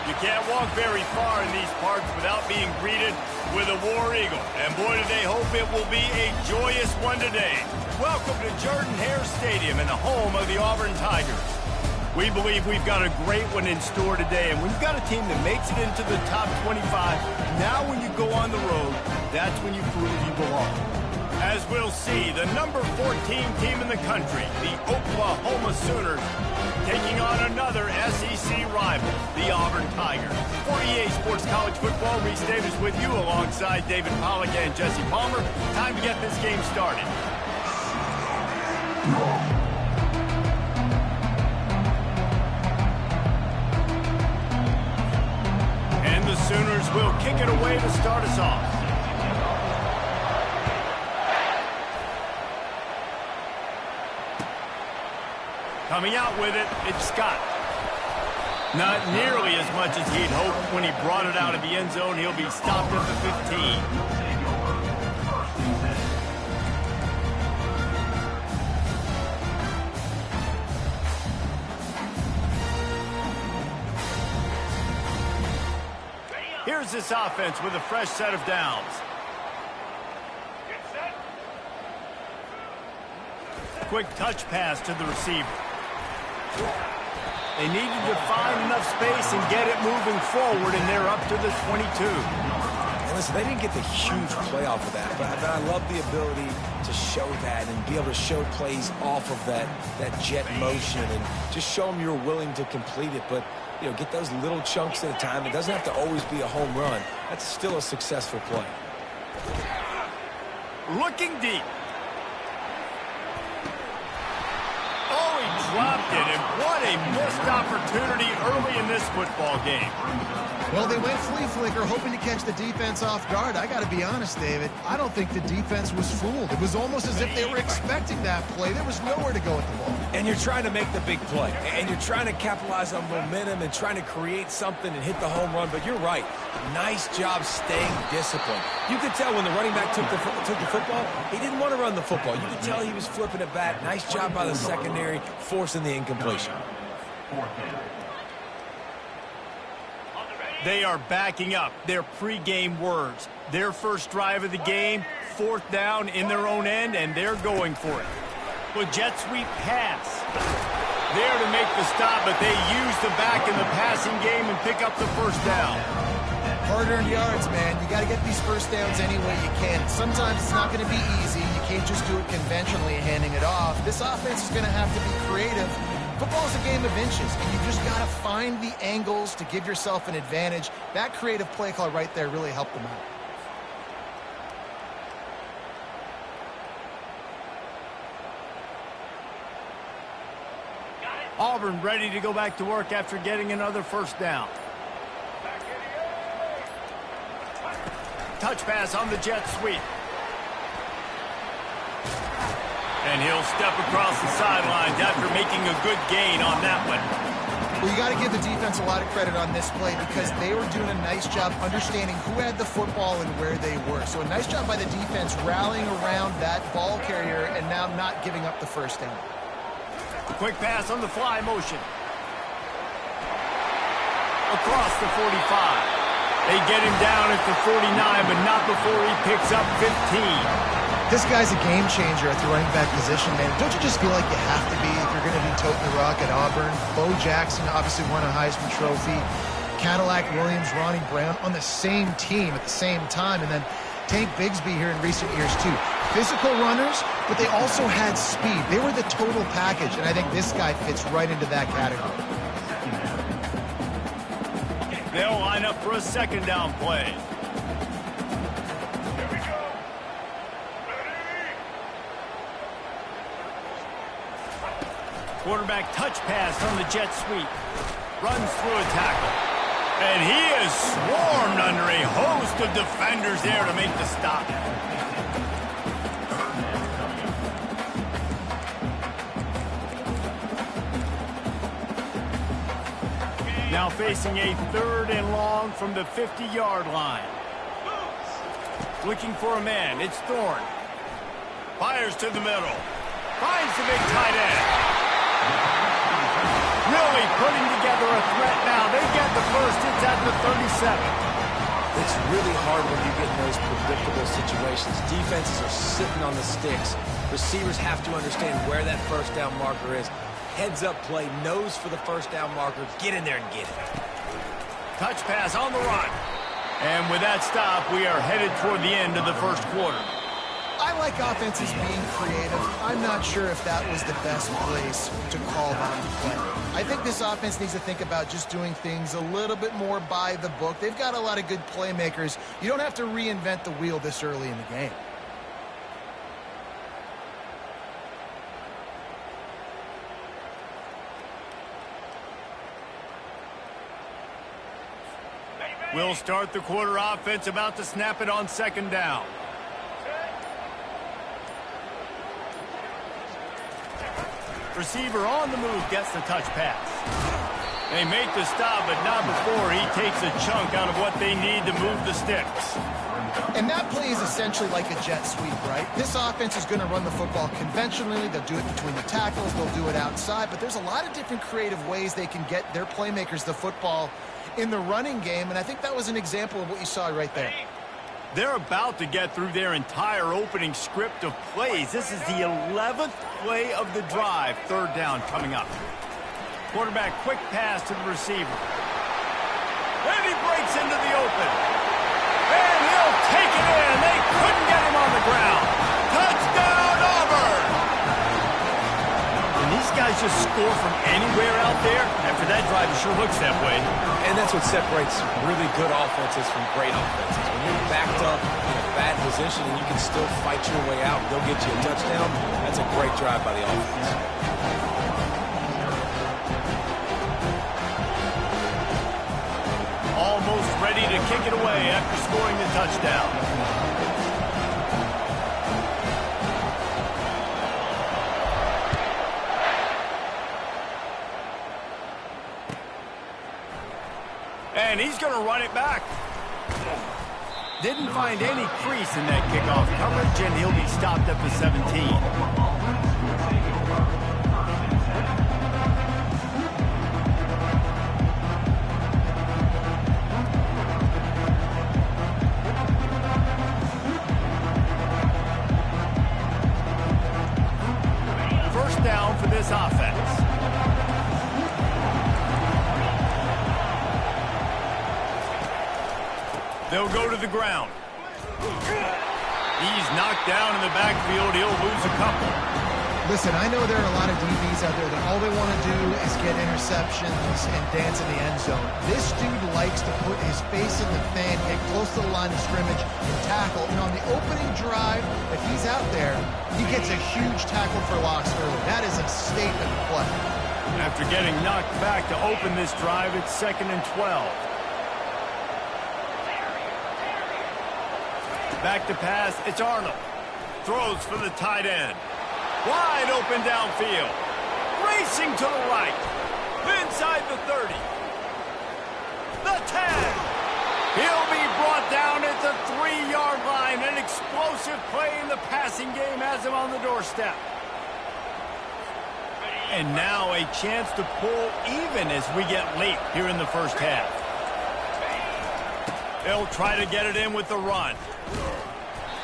You can't walk very far in these parts without being greeted with a War Eagle. And boy, do they hope it will be a joyous one today. Welcome to Jordan-Hare Stadium and the home of the Auburn Tigers. We believe we've got a great one in store today, and we've got a team that makes it into the top 25. Now when you go on the road, that's when you prove you belong. As we'll see, the number 14 team in the country, the Oklahoma Sooners, taking on another SEC rival, the Auburn Tigers. For EA Sports College Football, Reese Davis with you alongside David Pollack and Jesse Palmer. Time to get this game started. And the Sooners will kick it away to start us off. Coming out with it, it's Scott. Not nearly as much as he'd hoped when he brought it out of the end zone. He'll be stopped at the 15. Here's this offense with a fresh set of downs. Quick touch pass to the receiver. They needed to find enough space and get it moving forward, and they're up to the 22. And listen, they didn't get the huge play off of that, but I love the ability to show that and be able to show plays off of that jet motion and just show them you're willing to complete it. But, you know, get those little chunks at a time. It doesn't have to always be a home run. That's still a successful play. Looking deep. Oh, he dropped it, and what a missed opportunity early in this football game. Well, they went flea flicker, hoping to catch the defense off guard. I got to be honest, David, I don't think the defense was fooled. It was almost as if they were expecting that play. There was nowhere to go with the ball. And you're trying to make the big play, and you're trying to capitalize on momentum and trying to create something and hit the home run. But you're right. Nice job staying disciplined. You could tell when the running back took the football, he didn't want to run the football. You could tell he was flipping it back. Nice job by the secondary, forcing the incompletion. They are backing up their pregame words. Their first drive of the game, 4th down in their own end, and they're going for it. With jet sweep pass. There to make the stop, but they use the back in the passing game and pick up the first down. Hard-earned yards, man. You got to get these first downs any way you can. Sometimes it's not going to be easy. You can't just do it conventionally, handing it off. This offense is going to have to be creative. Football's a game of inches, and you just got to find the angles to give yourself an advantage. That creative play call right there really helped them out. Auburn ready to go back to work after getting another first down. Touch pass on the jet sweep. And he'll step across the sidelines after making a good gain on that one. Well, you got to give the defense a lot of credit on this play because they were doing a nice job understanding who had the football and where they were. So a nice job by the defense rallying around that ball carrier and now not giving up the first down. Quick pass on the fly motion. Across the 45. They get him down at the 49, but not before he picks up 15. This guy's a game changer at the running back position, man. Don't you just feel like you have to be if you're going to be toting the rock at Auburn? Bo Jackson obviously won a Heisman Trophy. Cadillac Williams, Ronnie Brown on the same team at the same time. And then Tank Bigsby here in recent years, too. Physical runners, but they also had speed. They were the total package, and I think this guy fits right into that category. They'll line up for a second down play. Quarterback touch pass on the jet sweep. Runs through a tackle. And he is swarmed under a host of defenders there to make the stop. Now facing a 3rd and long from the 50-yard line. Looking for a man. It's Thorne. Fires to the middle. Finds the big tight end. Real really putting together a threat now. They get the first. It's at the 37. It's really hard when you get in those predictable situations. Defenses are sitting on the sticks. Receivers have to understand where that first down marker is. Heads up play, nose for the first down marker. Get in there and get it. Touch pass on the run. And with that stop, we are headed toward the end of the first quarter. I like offenses being creative. I'm not sure if that was the best place to call on play. I think this offense needs to think about just doing things a little bit more by the book. They've got a lot of good playmakers. You don't have to reinvent the wheel this early in the game. We'll start the quarter offense, about to snap it on second down. Receiver on the move gets the touch pass. They make the stop, but not before he takes a chunk out of what they need to move the sticks. And that play is essentially like a jet sweep, right? This offense is going to run the football conventionally. They'll do it between the tackles. They'll do it outside. But there's a lot of different creative ways they can get their playmakers the football in the running game. And I think that was an example of what you saw right there. They're about to get through their entire opening script of plays. This is the 11th play of the drive. Third down coming up. Quarterback quick pass to the receiver. And he breaks into the open. And he'll take it in. They couldn't get him on the ground. Touchdown, Auburn! And these guys just score from anywhere out there. After that drive, it sure looks that way. And that's what separates really good offenses from great offenses. When you're backed up in a bad position and you can still fight your way out and go get you a touchdown, that's a great drive by the offense. Almost ready to kick it away after scoring the touchdown. And he's going to run it back. Didn't find any crease in that kickoff coverage, and he'll be stopped at the 17. First down for this offense. They'll go to the ground. He's knocked down in the backfield. He'll lose a couple. Listen, I know there are a lot of DBs out there that all they want to do is get interceptions and dance in the end zone. This dude likes to put his face in the fan, get close to the line of scrimmage, and tackle. And on the opening drive, if he's out there, he gets a huge tackle for loss early. That is a statement play. After getting knocked back to open this drive, it's 2nd and 12. Back to pass, it's Arnold. Throws for the tight end. Wide open downfield. Racing to the right. Inside the 30. The 10. He'll be brought down at the 3-yard line. An explosive play in the passing game has him on the doorstep. And now a chance to pull even as we get late here in the first half. They'll try to get it in with the run.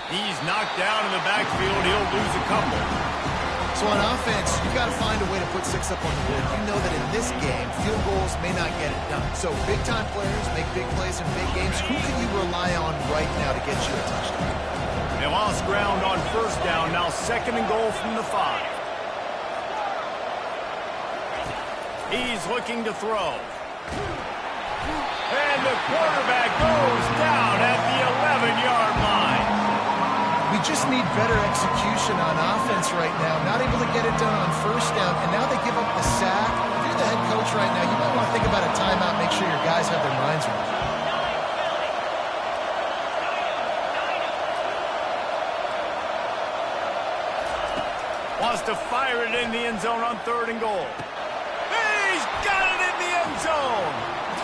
He's knocked down in the backfield. He'll lose a couple. So on offense, you've got to find a way to put 6 up on the board. You know that in this game, field goals may not get it done. So big-time players make big plays in big games. Who can you rely on right now to get you a touchdown? They lost ground on first down. Now 2nd and goal from the 5. He's looking to throw. And the quarterback goes down at the 11-yard line. We just need better execution on offense right now. Not able to get it done on first down, and now they give up the sack. If you're the head coach right now, you might want to think about a timeout, make sure your guys have their minds right. Wants to fire it in the end zone on 3rd and goal. He's got it in the end zone.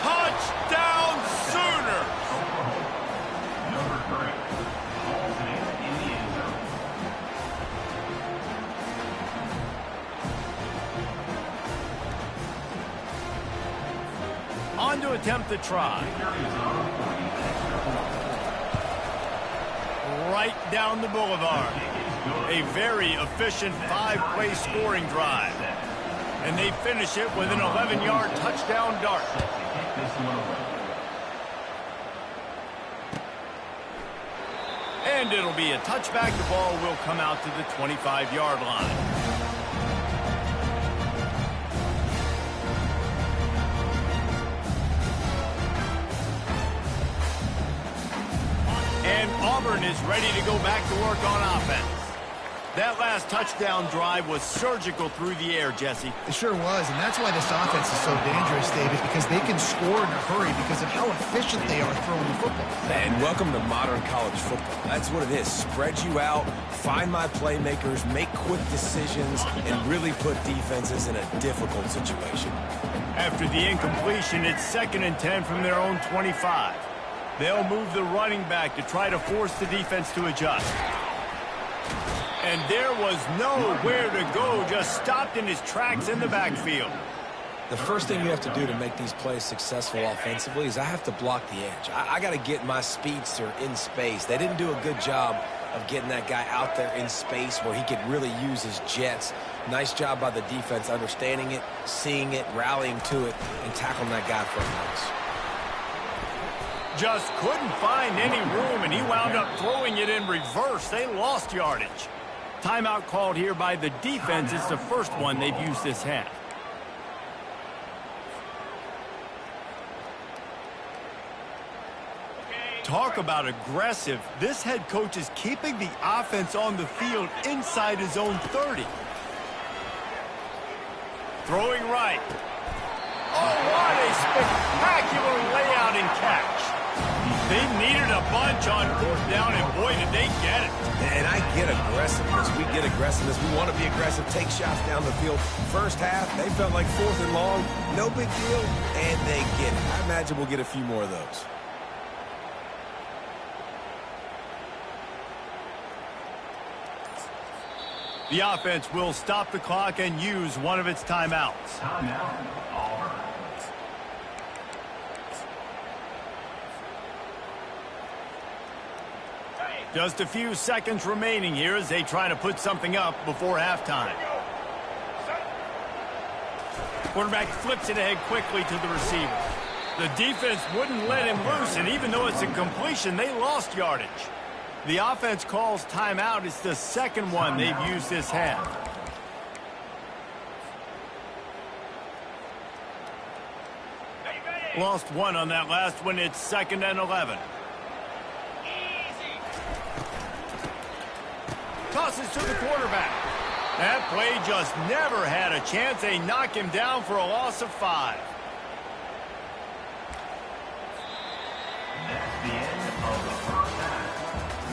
Touchdown Sooners. On to attempt the try. Right down the boulevard. A very efficient 5-play scoring drive. And they finish it with an 11-yard touchdown dart. And it'll be a touchback. The ball will come out to the 25-yard line. And Auburn is ready to go back to work on offense. That last touchdown drive was surgical through the air, Jesse. It sure was, and that's why this offense is so dangerous, David, because they can score in a hurry because of how efficient they are throwing the football. And welcome to modern college football. That's what it is. Spread you out, find my playmakers, make quick decisions, and really put defenses in a difficult situation. After the incompletion, it's 2nd and 10 from their own 25. They'll move the running back to try to force the defense to adjust. And there was nowhere to go, just stopped in his tracks in the backfield. The first thing you have to do to make these plays successful offensively is I have to block the edge. I got to get my speedster in space. They didn't do a good job of getting that guy out there in space where he could really use his jets. Nice job by the defense understanding it, seeing it, rallying to it, and tackling that guy for a loss. Just couldn't find any room, and he wound up throwing it in reverse. They lost yardage. Timeout called here by the defense. It's the first one they've used this half. Talk about aggressive. This head coach is keeping the offense on the field inside his own 30. Throwing right. Oh, what a spectacular layout and catch. They needed a bunch on 4th down, and boy, did they get it. And I get aggressiveness. We get aggressiveness. We want to be aggressive, take shots down the field. First half, they felt like 4th and long. No big deal, and they get it. I imagine we'll get a few more of those. The offense will stop the clock and use one of its timeouts. Timeout, Auburn. Just a few seconds remaining here as they try to put something up before halftime. Quarterback flips it ahead quickly to the receiver. The defense wouldn't let him loose, and even though it's a completion, they lost yardage. The offense calls timeout. It's the second one they've used this half. Lost one on that last one. It's 2nd and 11. Tosses to the quarterback. That play just never had a chance. They knock him down for a loss of 5. That's the end of the first half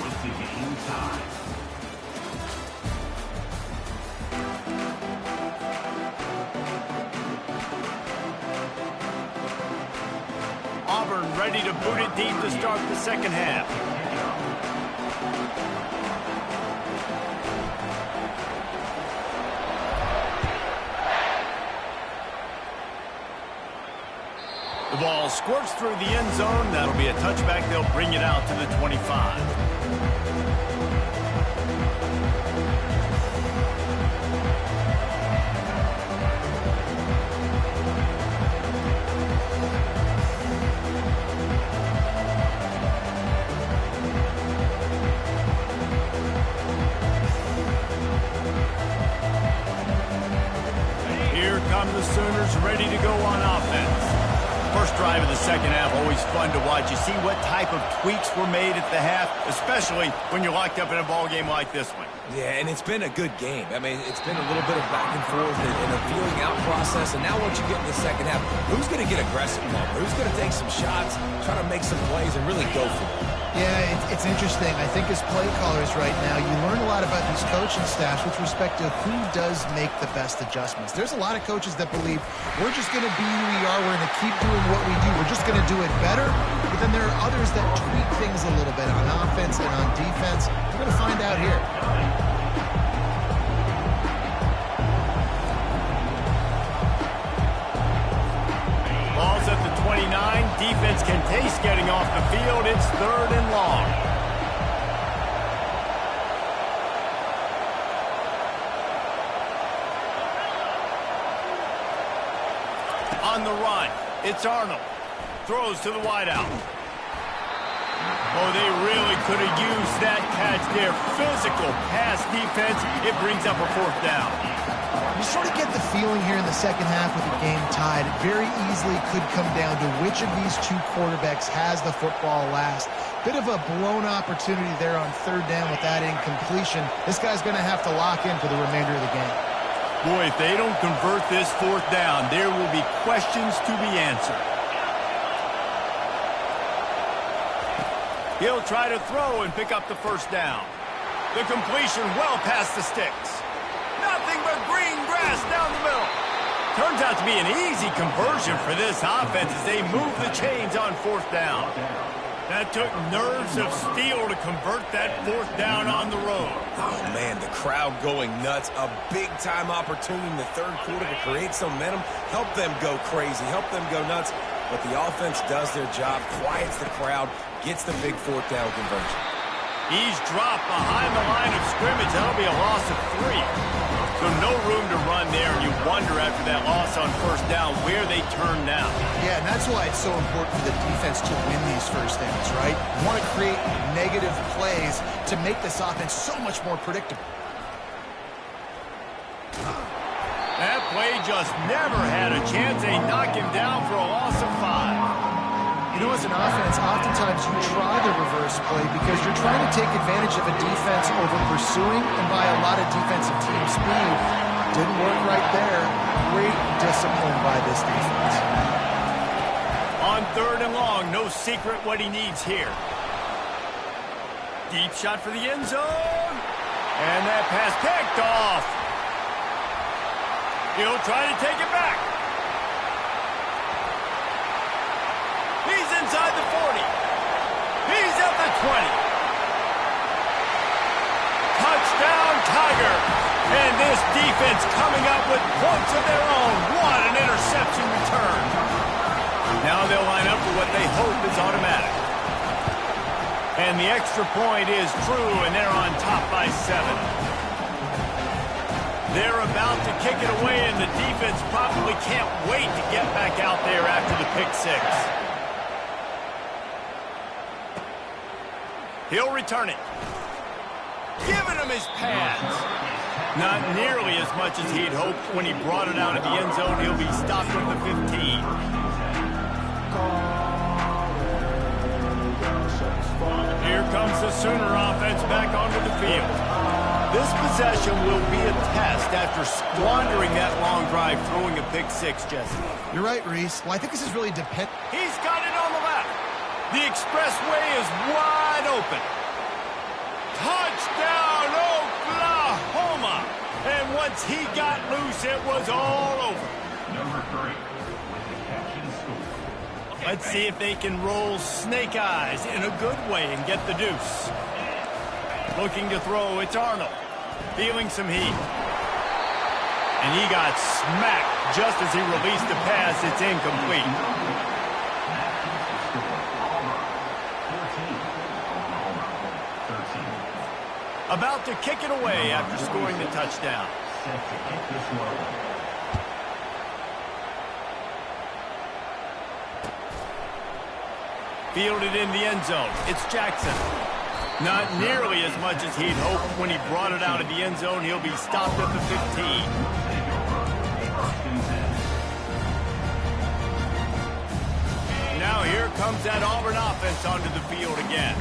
with the game tied. Auburn ready to boot it deep to start the second half. The ball squirts through the end zone. That'll be a touchback. They'll bring it out to the 25. Here come the Sooners ready to go on offense. First drive of the second half, always fun to watch. You see what type of tweaks were made at the half, especially when you're locked up in a ball game like this one. Yeah, and it's been a good game. I mean, it's been a little bit of back and forth and a feeling out process. And now once you get in the second half, who's going to get aggressive, Paul? Who's going to take some shots, try to make some plays, and really go for it? Yeah, it's interesting. I think as play callers right now, you learn a lot about these coaching staffs with respect to who does make the best adjustments. There's a lot of coaches that believe we're just going to be who we are. We're going to keep doing what we do. We're just going to do it better. But then there are others that tweak things a little bit on offense and on defense. We're going to find out here. Ball's at the 28. 9. Defense can taste getting off the field. It's 3rd and long. On the run, it's Arnold. Throws to the wideout. Oh, they really could have used that catch there. Physical pass defense. It brings up a 4th down. You sort of get the feeling here in the second half with the game tied. It very easily could come down to which of these two quarterbacks has the football last. Bit of a blown opportunity there on 3rd down with that incompletion. This guy's going to have to lock in for the remainder of the game. Boy, if they don't convert this 4th down, there will be questions to be answered. He'll try to throw and pick up the 1st down. The completion well past the sticks. Nothing but green grass down the middle. Turns out to be an easy conversion for this offense as they move the chains on 4th down. That took nerves of steel to convert that 4th down on the road. Oh, man, the crowd going nuts. A big-time opportunity in the 3rd quarter to create some momentum. Help them go crazy. Help them go nuts. But the offense does their job, quiets the crowd, gets the big 4th down conversion. He's dropped behind the line of scrimmage. That'll be a loss of 3. So no room to run there, and you wonder after that loss on 1st down where they turn now. Yeah, and that's why it's so important for the defense to win these 1st downs, right? You want to create negative plays to make this offense so much more predictable. That play just never had a chance. They knock him down for a loss of 5. You know, as an offense, oftentimes you try the reverse play because you're trying to take advantage of a defense over pursuing and by a lot of defensive team speed. Didn't work right there. Great discipline by this defense. On 3rd and long, no secret what he needs here. Deep shot for the end zone. And that pass picked off. He'll try to take it back. He's inside the 40. He's at the 20. Touchdown, Tiger. And this defense coming up with points of their own. What an interception return. Now they'll line up for what they hope is automatic. And the extra point is true, and they're on top by 7. They're about to kick it away, and the defense probably can't wait to get back out there after the pick 6. He'll return it. Giving him his pads. Not nearly as much as he'd hoped when he brought it out of the end zone. He'll be stopped at the 15. Here comes the Sooner offense back onto the field. This possession will be a test after squandering that long drive, throwing a pick 6, Jesse. You're right, Reese. Well, I think this is really dependent. He's got it on the left. The expressway is wide open. Touchdown, Oklahoma! And once he got loose, it was all over. Number 3 with the catch and score. Let's see if they can roll snake eyes in a good way and get the deuce. Looking to throw, it's Arnold. Feeling some heat. And he got smacked just as he released the pass. It's incomplete. About to kick it away after scoring the touchdown. Fielded in the end zone. It's Jackson. Not nearly as much as he'd hoped when he brought it out of the end zone. He'll be stopped at the 15. Now here comes that Auburn offense onto the field again.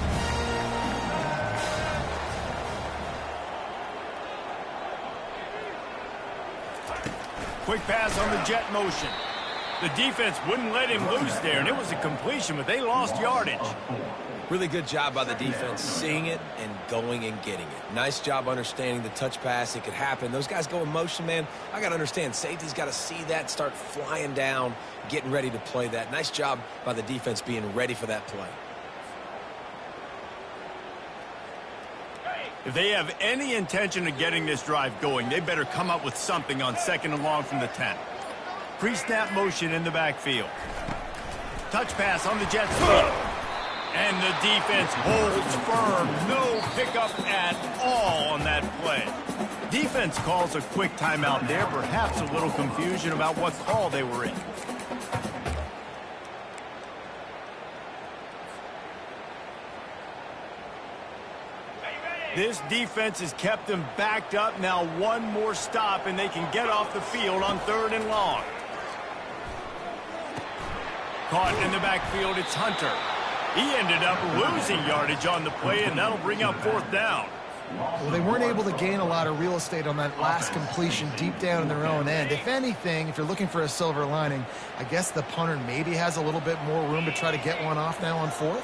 Quick pass on the jet motion. The defense wouldn't let him loose there, and it was a completion, but they lost yardage. Really good job by the defense, seeing it and going and getting it. Nice job understanding the touch pass. It could happen. Those guys go in motion, man. I got to understand, safety's got to see that, start flying down, getting ready to play that. Nice job by the defense being ready for that play. If they have any intention of getting this drive going, they better come up with something on 2nd and long from the 10. Pre-snap motion in the backfield. touch pass on the jet sweep. And the defense holds firm. No pickup at all on that play. Defense calls a quick timeout there. Perhaps a little confusion about what call they were in. This defense has kept them backed up. Now one more stop, and they can get off the field on 3rd and long. Caught in the backfield, it's Hunter. He ended up losing yardage on the play, and that'll bring up 4th down. Well, they weren't able to gain a lot of real estate on that last completion deep down in their own end. If anything, if you're looking for a silver lining, I guess the punter maybe has a little bit more room to try to get one off now on 4th.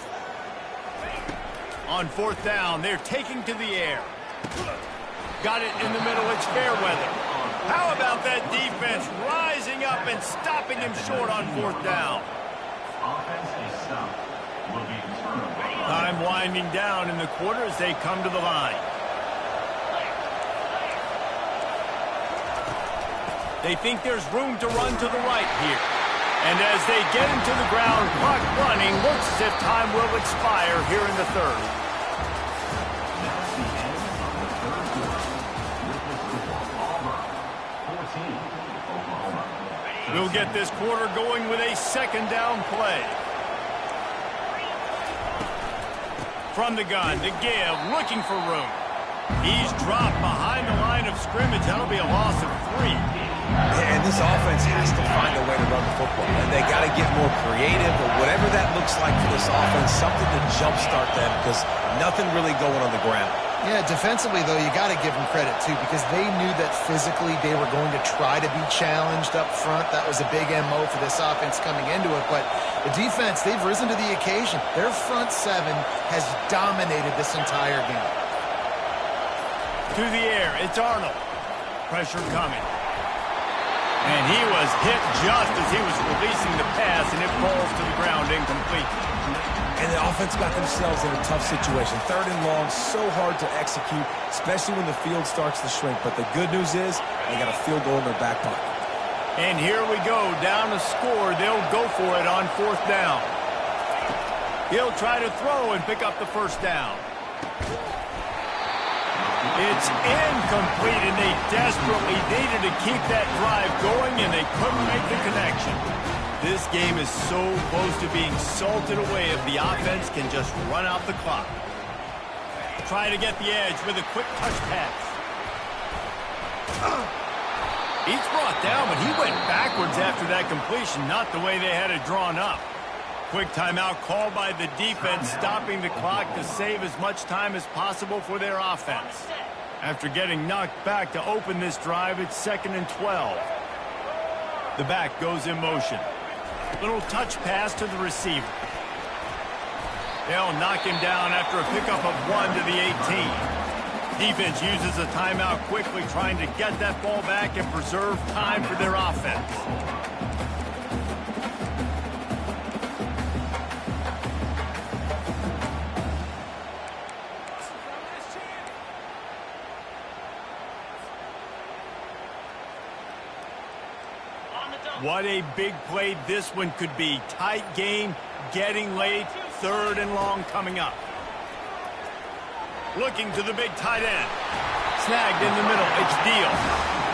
On 4th down, they're taking to the air. Got it in the middle, it's Fairweather. How about that defense rising up and stopping him short on 4th down? Offense is stopped. Will be returned. Time winding down in the quarter as they come to the line. They think there's room to run to the right here. And as they get into the ground, clock running, looks as if time will expire here in the 3rd. That's the end of the 3rd quarter. With the score, Auburn 14, Oklahoma. We'll get this quarter going with a 2nd down play. From the gun to give, looking for room. He's dropped behind the line of scrimmage. That'll be a loss of 3. And this offense has to find a way to run the football. And they got to get more creative, or whatever that looks like for this offense, something to jumpstart them, because nothing really going on the ground. Yeah, defensively, though, you got to give them credit, too, because they knew that physically they were going to try to be challenged up front. That was a big MO for this offense coming into it. But the defense, they've risen to the occasion. Their front 7 has dominated this entire game. To the air, it's Arnold. Pressure coming. And he was hit just as he was releasing the pass, and it falls to the ground incomplete. And the offense got themselves in a tough situation. 3rd and long, so hard to execute, especially when the field starts to shrink. But the good news is they got a field goal in their back pocket. And here we go, down a score. They'll go for it on 4th down. He'll try to throw and pick up the 1st down. It's incomplete, and they desperately needed to keep that drive going, and they couldn't make the connection. This game is so close to being salted away if the offense can just run out the clock. Try to get the edge with a quick touch pass. He's brought down, but he went backwards after that completion, not the way they had it drawn up. Quick timeout called by the defense, stopping the clock to save as much time as possible for their offense. After getting knocked back to open this drive, it's 2nd and 12. The back goes in motion. Little touch pass to the receiver. They'll knock him down after a pickup of 1 to the 18. Defense uses a timeout quickly, trying to get that ball back and preserve time for their offense. What a big play this one could be. Tight game, getting late, 3rd and long coming up. Looking to the big tight end. Snagged in the middle, it's Deal.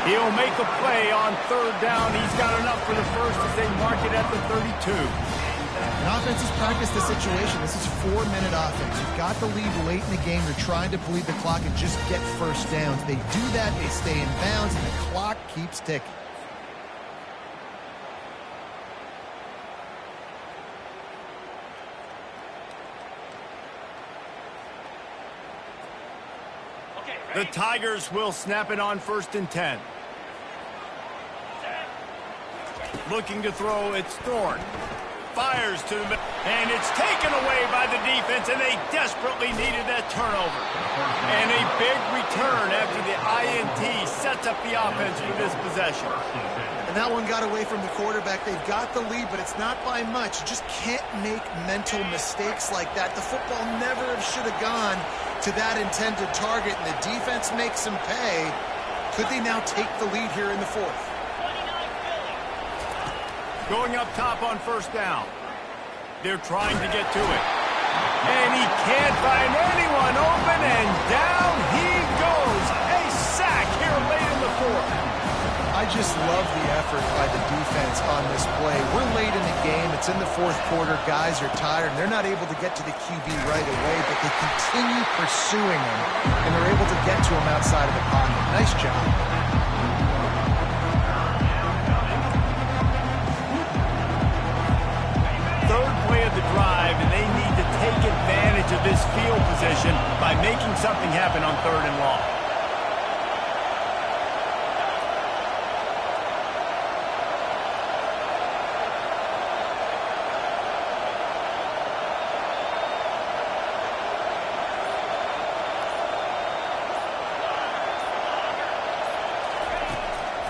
He'll make a play on 3rd down. He's got enough for the 1st as they mark it at the 32. An offense has practiced the situation. This is 4-minute offense. You've got the lead late in the game. You're trying to bleed the clock and just get 1st downs. They do that, they stay in bounds, and the clock keeps ticking. The Tigers will snap it on 1st and 10. Looking to throw, it's Thorne. Fires to the middle, and it's taken away by the defense, and they desperately needed that turnover. And a big return after the INT sets up the offense for this possession. And that one got away from the quarterback. They've got the lead, but it's not by much. You just can't make mental mistakes like that. The football never should have gone to that intended target, and the defense makes them pay. Could they now take the lead here in the 4th? Going up top on 1st down. They're trying to get to it. And he can't find anyone open, and down he goes. A sack here late in the fourth. I just love the effort by the defense on this play. We're late in the game. It's in the fourth quarter. Guys are tired, and they're not able to get to the QB right away, but they continue pursuing him, and they're able to get to him outside of the pocket. Nice job. Third play of the drive, and they need to take advantage of this field position by making something happen on 3rd and long.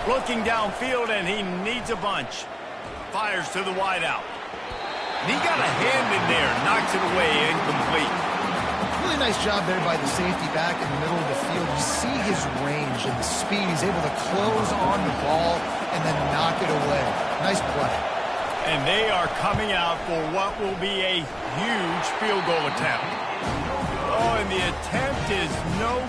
Looking downfield, and he needs a bunch. Fires to the wideout. He got a hand in there, knocks it away, incomplete. Really nice job there by the safety back in the middle of the field. You see his range and the speed. He's able to close on the ball and then knock it away. Nice play. And they are coming out for what will be a huge field goal attempt. Oh, and the attempt is no...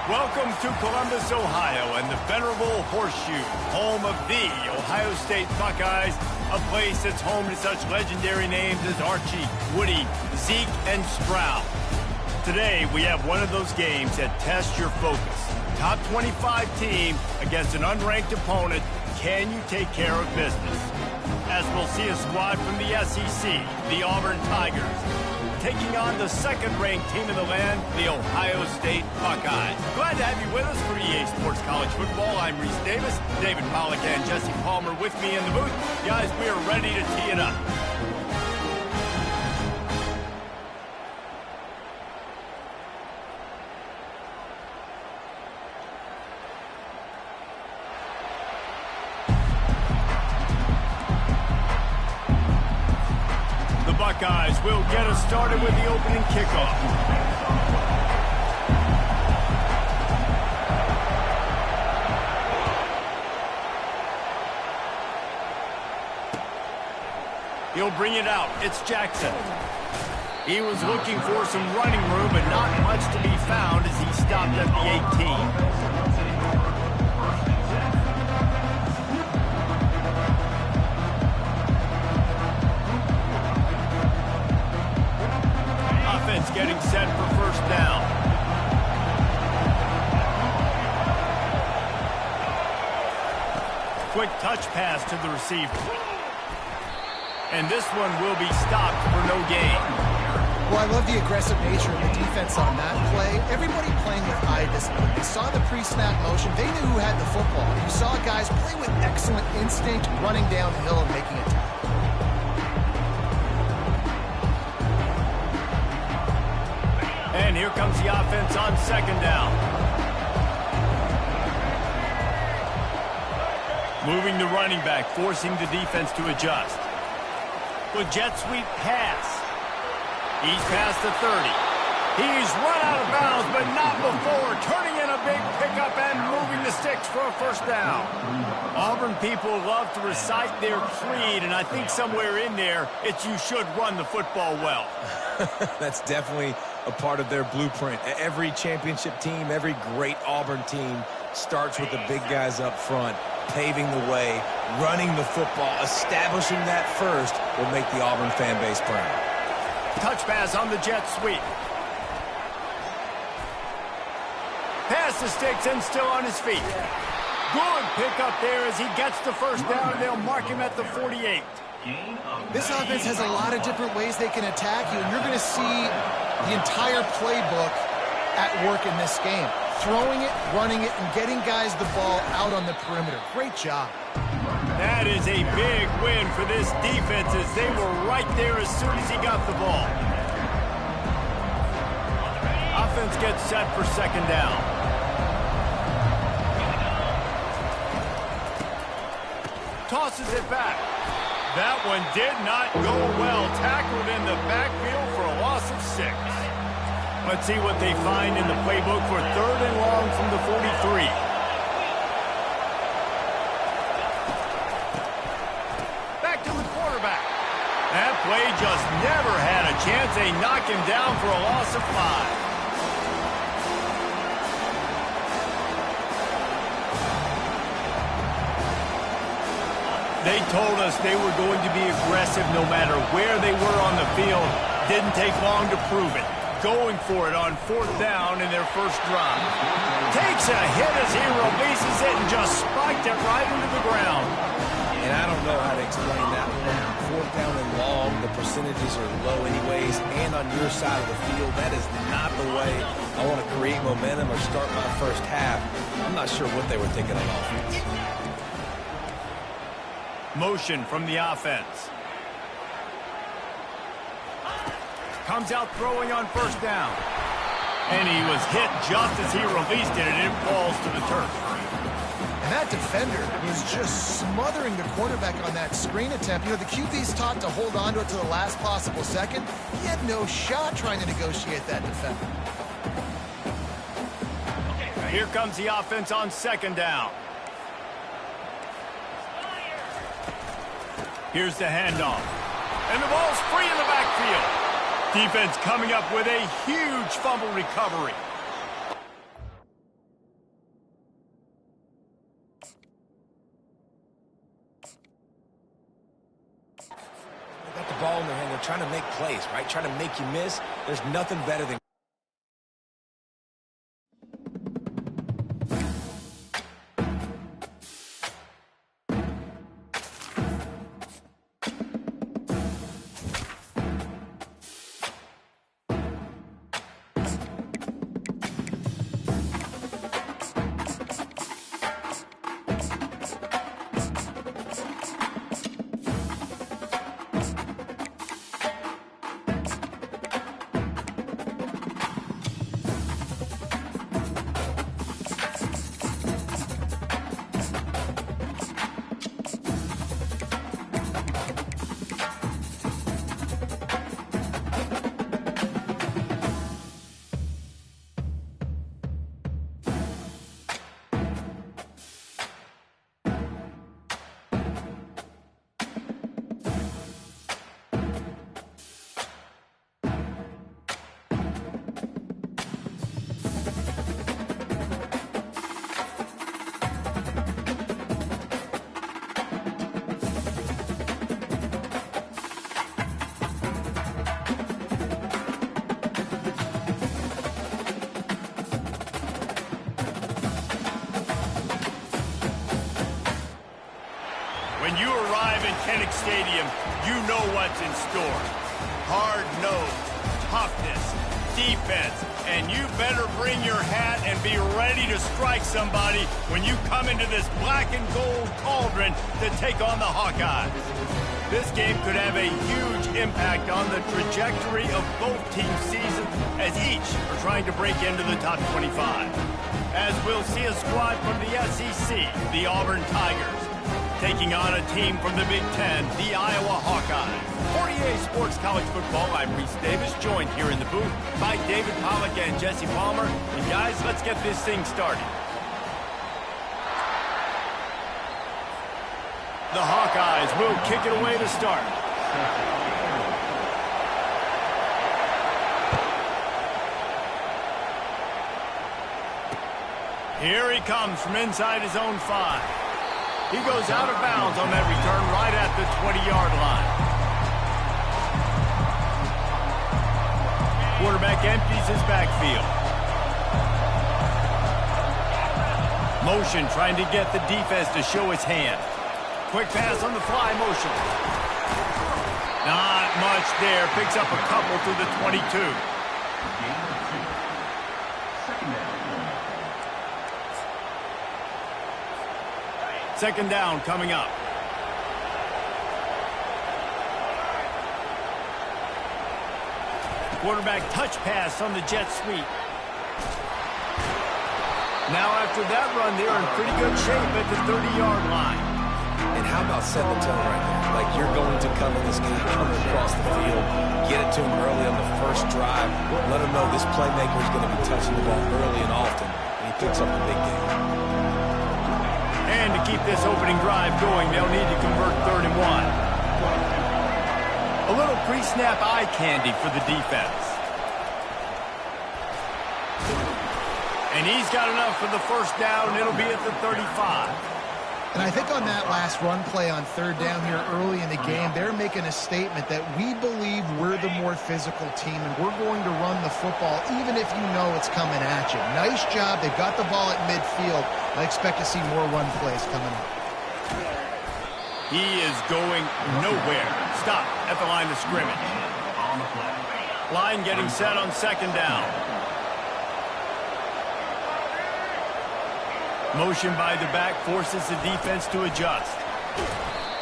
Welcome to Columbus, Ohio, and the venerable Horseshoe, home of the Ohio State Buckeyes, a place that's home to such legendary names as Archie, Woody, Zeke, and Stroud. Today, we have one of those games that tests your focus. Top 25 team against an unranked opponent. Can you take care of business? As we'll see a squad from the SEC, the Auburn Tigers, taking on the second-ranked team in the land, the Ohio State Buckeyes. Glad to have you with us for EA Sports College Football. I'm Reese Davis, David Pollack, and Jesse Palmer with me in the booth. Guys, we are ready to tee it up. Buckeyes will get us started with the opening kickoff. He'll bring it out. It's Jackson. He was looking for some running room, but not much to be found as he stopped at the 18. Getting set for first down. Quick touch pass to the receiver. And this one will be stopped for no gain. Well, I love the aggressive nature of the defense on that play. Everybody playing with eye discipline. They saw the pre-snap motion. They knew who had the football. You saw guys play with excellent instinct, running downhill and making a tackle. And here comes the offense on second down. Moving the running back, forcing the defense to adjust. With jet sweep pass. He's past the 30. He's run out of bounds, but not before. Turning in a big pickup and moving the sticks for a first down. Auburn people love to recite their creed, and I think somewhere in there, it's you should run the football well. That's definitely a part of their blueprint. Every championship team, every great Auburn team starts with the big guys up front, paving the way, running the football, establishing that first will make the Auburn fan base proud. Touch pass on the jet sweep. Pass the sticks and still on his feet. Good pickup there as he gets the first down. They'll mark him at the 48. This offense has a lot of different ways they can attack you, and you're going to see the entire playbook at work in this game. Throwing it, running it, and getting guys the ball out on the perimeter. Great job. That is a big win for this defense as they were right there as soon as he got the ball. Offense gets set for second down. Tosses it back. That one did not go well. Tackled in the backfield for a loss of 6. Let's see what they find in the playbook for third and long from the 43. Back to the quarterback. That play just never had a chance. They knock him down for a loss of 5. They told us they were going to be aggressive no matter where they were on the field. Didn't take long to prove it. Going for it on fourth down in their first drive. Takes a hit as he releases it and just spiked it right into the ground. And I don't know how to explain that one. Fourth down and long, the percentages are low anyways, and on your side of the field, that is not the way I want to create momentum or start my first half. I'm not sure what they were thinking on offense. Motion from the offense. Comes out throwing on first down. And he was hit just as he released it, and it falls to the turf. And that defender was just smothering the quarterback on that screen attempt. You know, the QB's taught to hold on to it to the last possible second. He had no shot trying to negotiate that defender. Here comes the offense on second down. Here's the handoff. And the ball's free in the backfield. Defense coming up with a huge fumble recovery. They got the ball in their hand. They're trying to make plays, right? Trying to make you miss. There's nothing better than When you arrive in Ncaa Stadium, you know what's in store. Hard-nosed, toughness, defense, and you better bring your hat and be ready to strike somebody when you come into this black and gold cauldron to take on the Hawkeyes. This game could have a huge impact on the trajectory of both teams' seasons as each are trying to break into the top 25. As we'll see a squad from the SEC, the Auburn Tigers, taking on a team from the Big Ten, the Iowa Hawkeyes. For EA Sports College Football, I'm Reese Davis, joined here in the booth by David Pollack and Jesse Palmer. And guys, let's get this thing started. The Hawkeyes will kick it away to start. Here he comes from inside his own 5. He goes out of bounds on that return right at the 20-yard line. Quarterback empties his backfield. Motion trying to get the defense to show his hand. Quick pass on the fly motion. Not much there. Picks up a couple to the 22. Second down coming up. Quarterback touch pass on the jet sweep. Now after that run, they're in pretty good shape at the 30-yard line. And how about setting the tone right there? Like you're going to cover this guy coming across the field, get it to him early on the first drive, let him know this playmaker is going to be touching the ball early and often, and he picks up the big game. And to keep this opening drive going, they'll need to convert 3rd and 1. A little pre-snap eye candy for the defense. And he's got enough for the first down. It'll be at the 35. And I think on that last run play on 3rd down here early in the game, they're making a statement that we believe we're the more physical team and we're going to run the football even if you know it's coming at you. Nice job. They've got the ball at midfield. I expect to see more run plays coming up. He is going nowhere. Stop at the line of scrimmage. Line getting set on 2nd down. Motion by the back forces the defense to adjust.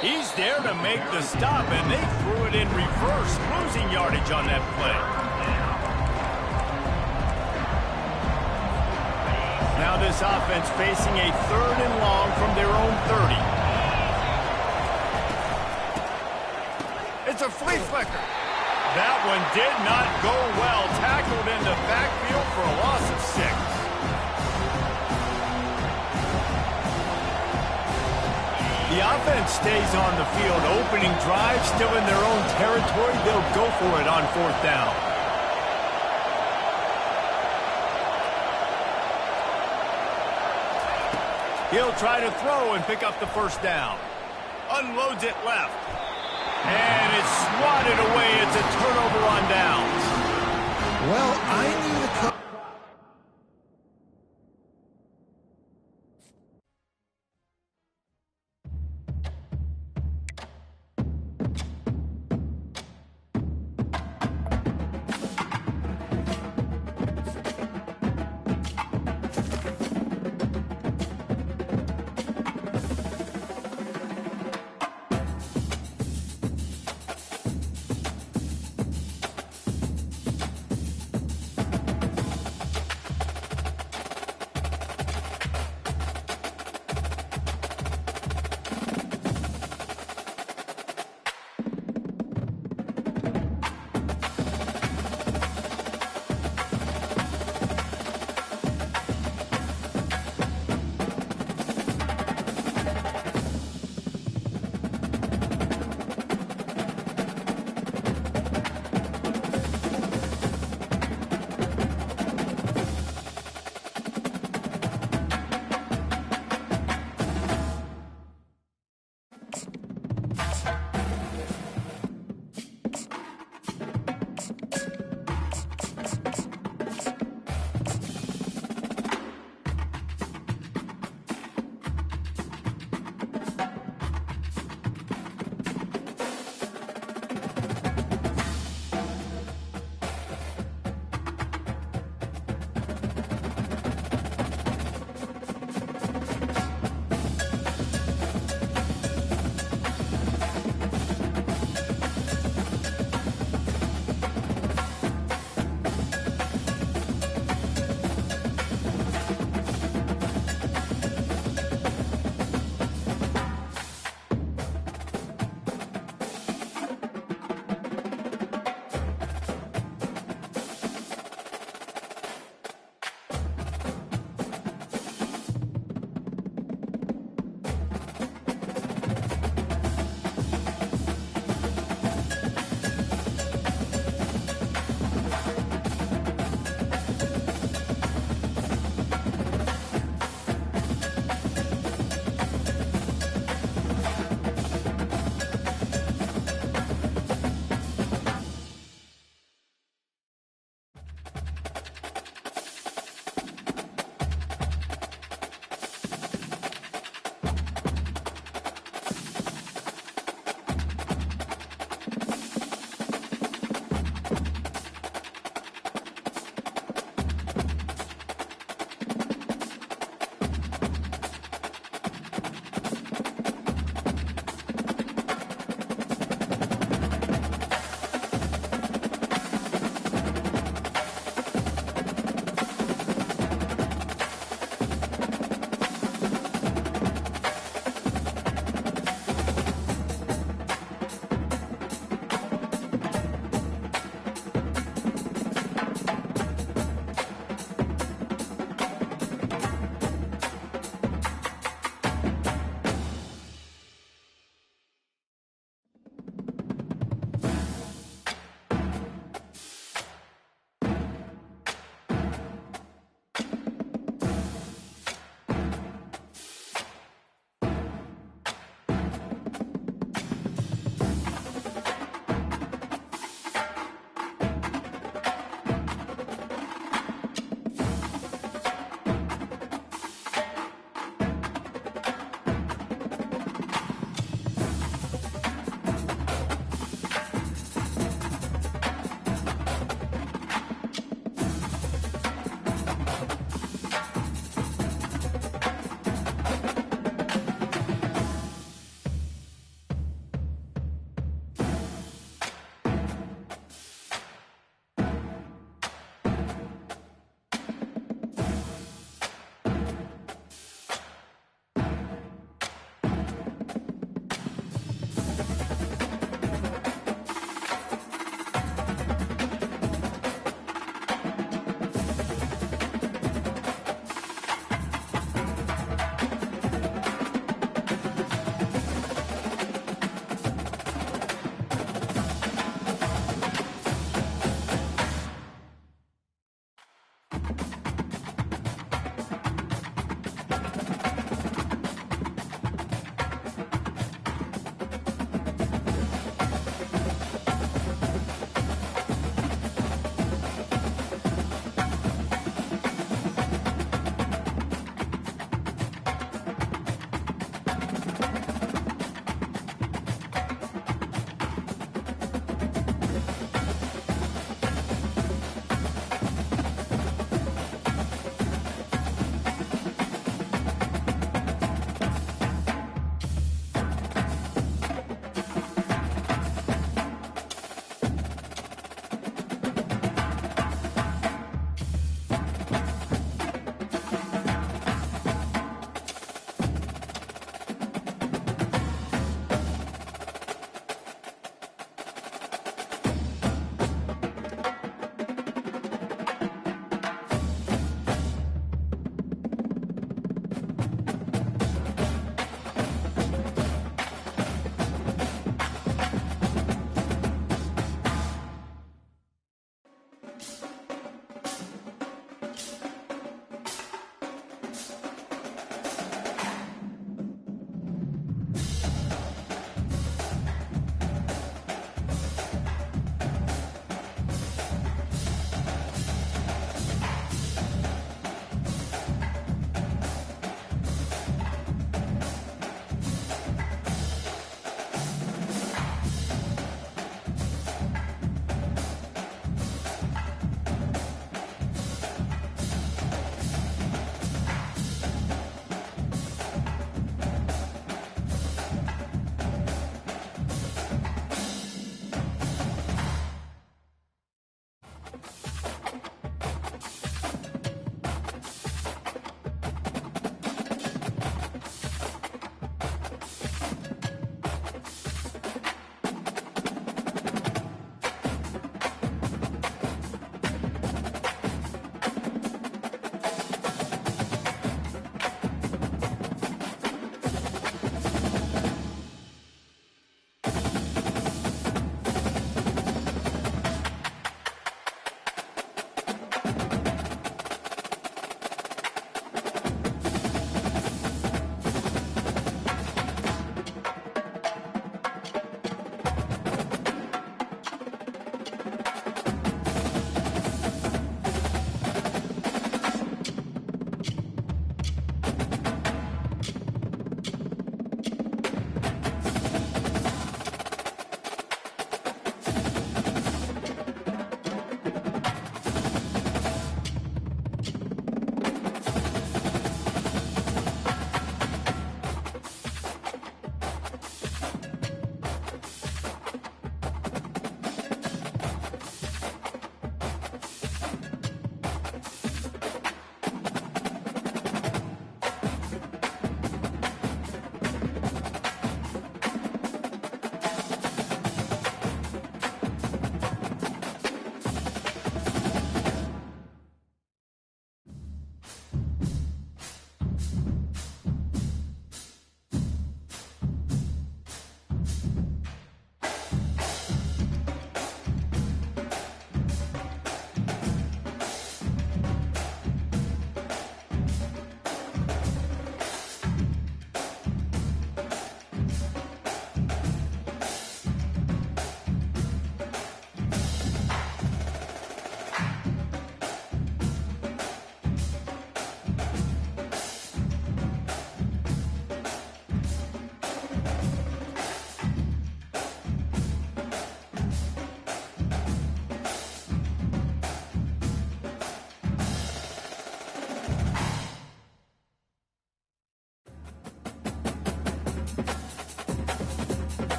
He's there to make the stop, and they threw it in reverse, losing yardage on that play. Now this offense facing a 3rd and long from their own 30. It's a flea flicker. That one did not go well. Tackled in the backfield for a loss of 6. The offense stays on the field. Opening drive, still in their own territory. They'll go for it on 4th down. He'll try to throw and pick up the first down. Unloads it left. And it's swatted away. It's a turnover on downs. Well, I knew